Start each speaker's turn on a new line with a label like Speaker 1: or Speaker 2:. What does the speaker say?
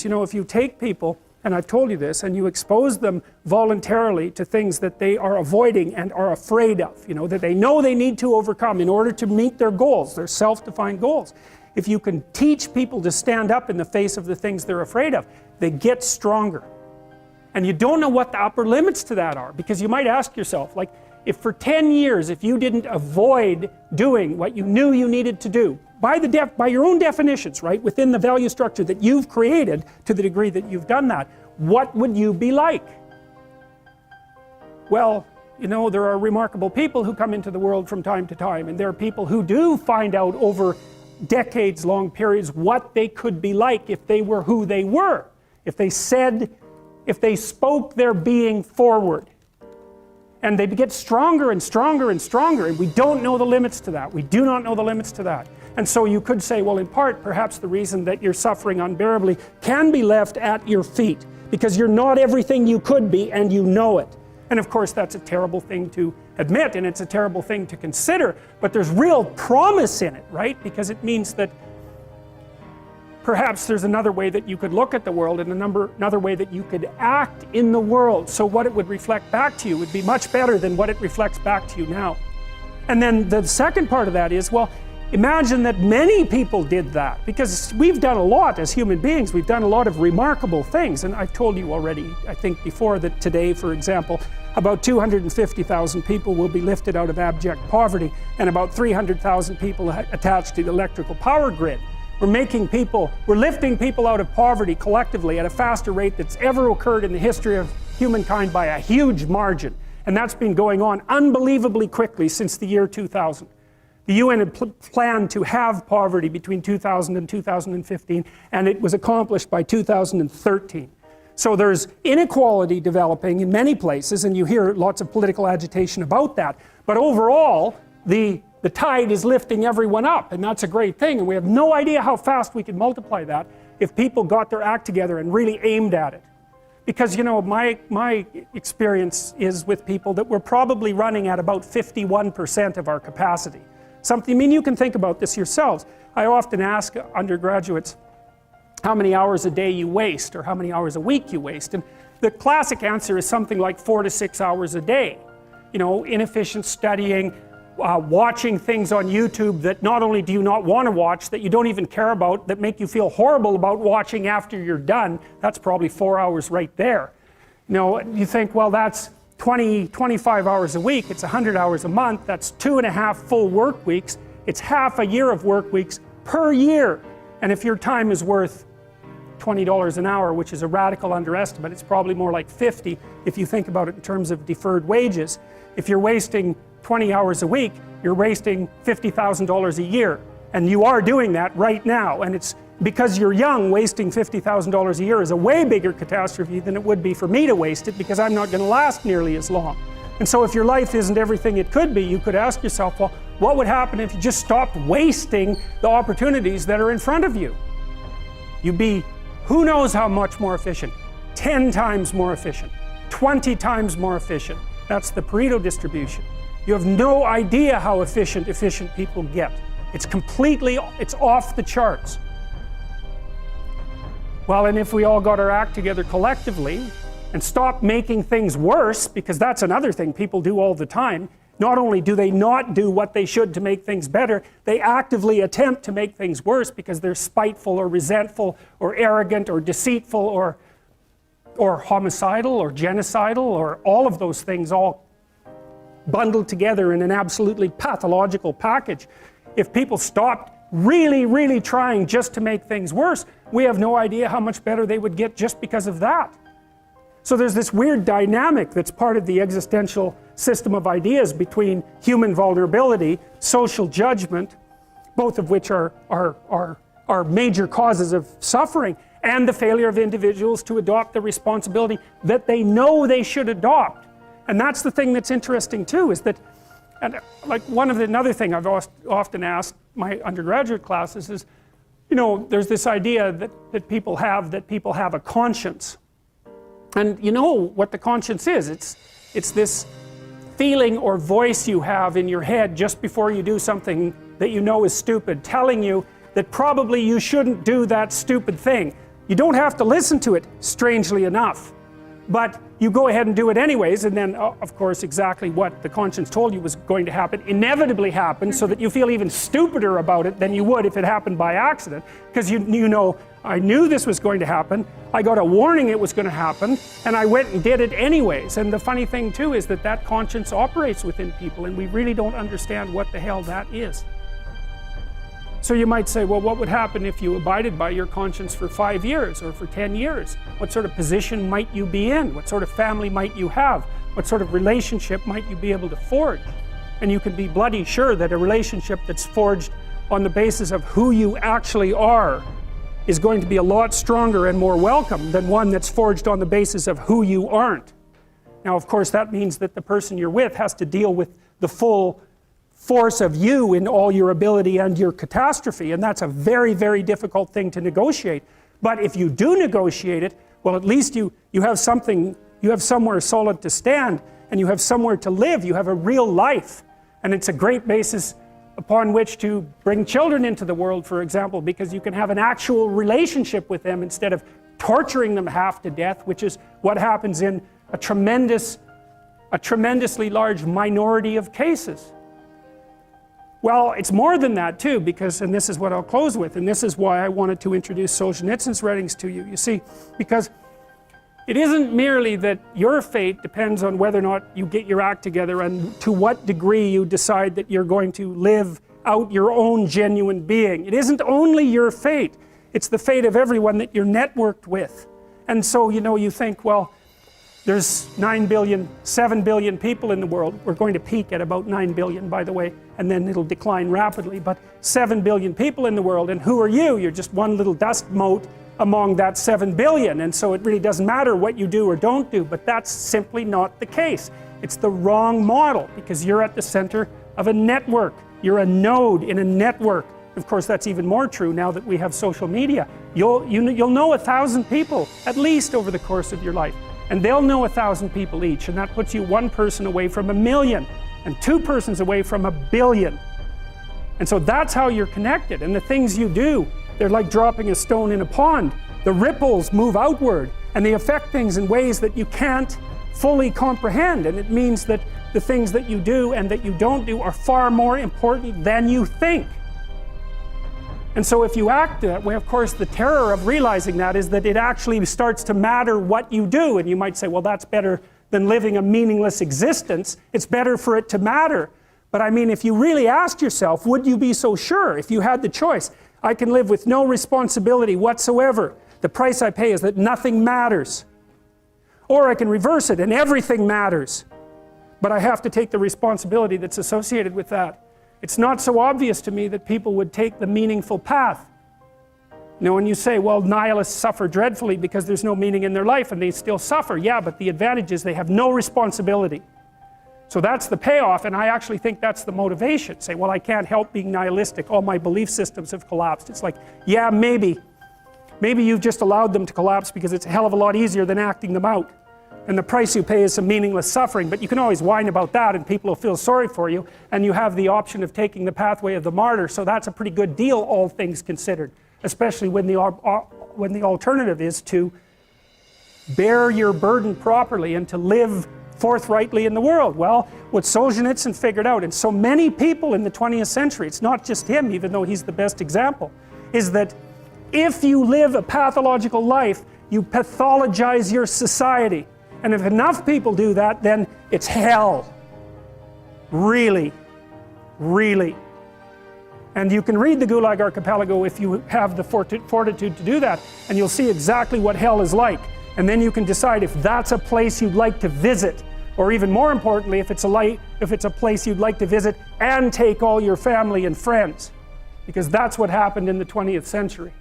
Speaker 1: You know, if you take people, and I've told you this, and you expose them voluntarily to things that they are avoiding and are afraid of, you know, that they know they need to overcome in order to meet their goals, their self-defined goals. If you can teach people to stand up in the face of the things they're afraid of, they get stronger. And you don't know what the upper limits to that are, because you might ask yourself, like, if for 10 years, if you didn't avoid doing what you knew you needed to do, by your own definitions, right, within the value structure that you've created to the degree that you've done that, what would you be like? Well, you know, there are remarkable people who come into the world from time to time, and there are people who do find out over decades-long periods what they could be like if they were who they were, if they spoke their being forward. And they get stronger and stronger and stronger, and we don't know the limits to that. We do not know the limits to that. And so you could say, well, in part, perhaps the reason that you're suffering unbearably can be left at your feet, because you're not everything you could be, and you know it. And of course, that's a terrible thing to admit, and it's a terrible thing to consider, but there's real promise in it, right? Because it means that perhaps there's another way that you could look at the world, and another way that you could act in the world, so what it would reflect back to you would be much better than what it reflects back to you now. And then the second part of that is, well, imagine that many people did that, because we've done a lot as human beings. We've done a lot of remarkable things, and I've told you already, I think before, that today, for example, about 250,000 people will be lifted out of abject poverty, and about 300,000 people attached to the electrical power grid. We're lifting people out of poverty collectively at a faster rate that's ever occurred in the history of humankind by a huge margin. And that's been going on unbelievably quickly since the year 2000. The UN had planned to have poverty between 2000 and 2015, and it was accomplished by 2013. So there's inequality developing in many places, and you hear lots of political agitation about that. But overall, the tide is lifting everyone up, and that's a great thing, and we have no idea how fast we can multiply that if people got their act together and really aimed at it. Because, you know, my experience is with people that we're probably running at about 51% of our capacity. I mean, you can think about this yourselves. I often ask undergraduates how many hours a day you waste, or how many hours a week you waste, and the classic answer is something like 4 to 6 hours a day. You know, inefficient studying, watching things on YouTube that not only do you not want to watch, that you don't even care about, that make you feel horrible about watching after you're done. That's probably 4 hours right there. You know, you think, well, that's 25 hours a week, it's 100 hours a month, that's 2.5 full work weeks, it's half a year of work weeks per year. And if your time is worth $20 an hour, which is a radical underestimate, it's probably more like 50 if you think about it in terms of deferred wages. If you're wasting 20 hours a week, you're wasting $50,000 a year. And you are doing that right now. And it's because you're young, wasting $50,000 a year is a way bigger catastrophe than it would be for me to waste it, because I'm not going to last nearly as long. And so if your life isn't everything it could be, you could ask yourself, well, what would happen if you just stopped wasting the opportunities that are in front of you? You'd be, who knows how much more efficient? 10 times more efficient, 20 times more efficient. That's the Pareto distribution. You have no idea how efficient people get. It's off the charts. Well, and if we all got our act together collectively and stopped making things worse, because that's another thing people do all the time, not only do they not do what they should to make things better, they actively attempt to make things worse because they're spiteful or resentful or arrogant or deceitful or homicidal or genocidal, or all of those things all bundled together in an absolutely pathological package. If people stopped really, really trying just to make things worse, we have no idea how much better they would get just because of that. So there's this weird dynamic that's part of the existential system of ideas between human vulnerability, social judgment, both of which are major causes of suffering, and the failure of individuals to adopt the responsibility that they know they should adopt. And that's the thing that's interesting too, is that, and like another thing I've often asked my undergraduate classes is, you know, there's this idea that people have a conscience. And you know what the conscience is. It's this feeling or voice you have in your head just before you do something that you know is stupid, telling you that probably you shouldn't do that stupid thing. You don't have to listen to it, strangely enough. But you go ahead and do it anyways, and then, of course, exactly what the conscience told you was going to happen inevitably happens, so that you feel even stupider about it than you would if it happened by accident. Because you know, I knew this was going to happen, I got a warning it was going to happen, and I went and did it anyways. And the funny thing too is that that conscience operates within people, and we really don't understand what the hell that is. So you might say, well, what would happen if you abided by your conscience for 5 years or for 10 years? What sort of position might you be in? What sort of family might you have? What sort of relationship might you be able to forge? And you can be bloody sure that a relationship that's forged on the basis of who you actually are is going to be a lot stronger and more welcome than one that's forged on the basis of who you aren't. Now, of course, that means that the person you're with has to deal with the full force of you in all your ability and your catastrophe, and that's a very, very difficult thing to negotiate. But if you do negotiate it, well, at least you have something, you have somewhere solid to stand, and you have somewhere to live, you have a real life. And it's a great basis upon which to bring children into the world, for example, because you can have an actual relationship with them instead of torturing them half to death, which is what happens in a tremendously large minority of cases. Well, it's more than that too, because, and this is what I'll close with, and this is why I wanted to introduce Solzhenitsyn's writings to you. You see, because it isn't merely that your fate depends on whether or not you get your act together and to what degree you decide that you're going to live out your own genuine being. It isn't only your fate, it's the fate of everyone that you're networked with. And so, you know, you think, well, there's 9 billion, 7 billion people in the world. We're going to peak at about 9 billion, by the way, and then it'll decline rapidly, but 7 billion people in the world, and who are you? You're just one little dust mote among that 7 billion, and so it really doesn't matter what you do or don't do, but that's simply not the case. It's the wrong model, because you're at the center of a network. You're a node in a network. Of course, that's even more true now that we have social media. You'll know 1,000 people, at least, over the course of your life. And they'll know 1,000 people each, and that puts you one person away from 1 million, and 2 persons away from 1 billion. And so that's how you're connected, and the things you do, they're like dropping a stone in a pond. The ripples move outward, and they affect things in ways that you can't fully comprehend, and it means that the things that you do and that you don't do are far more important than you think. And so if you act that way, of course, the terror of realizing that is that it actually starts to matter what you do. And you might say, well, that's better than living a meaningless existence. It's better for it to matter. But I mean, if you really asked yourself, would you be so sure if you had the choice? I can live with no responsibility whatsoever. The price I pay is that nothing matters. Or I can reverse it and everything matters. But I have to take the responsibility that's associated with that. It's not so obvious to me that people would take the meaningful path. You know, when you say, well, nihilists suffer dreadfully because there's no meaning in their life and they still suffer. Yeah, but the advantage is they have no responsibility. So that's the payoff, and I actually think that's the motivation. Say, well, I can't help being nihilistic. All my belief systems have collapsed. It's like, yeah, maybe. Maybe you've just allowed them to collapse because it's a hell of a lot easier than acting them out. And the price you pay is some meaningless suffering, but you can always whine about that and people will feel sorry for you, and you have the option of taking the pathway of the martyr, so that's a pretty good deal, all things considered, especially when the alternative is to bear your burden properly and to live forthrightly in the world. Well, what Solzhenitsyn figured out, and so many people in the 20th century, it's not just him, even though he's the best example, is that if you live a pathological life, you pathologize your society. And if enough people do that, then it's hell. Really. Really. And you can read the Gulag Archipelago if you have the fortitude to do that, and you'll see exactly what hell is like. And then you can decide if that's a place you'd like to visit, or even more importantly, if it's a place you'd like to visit and take all your family and friends. Because that's what happened in the 20th century.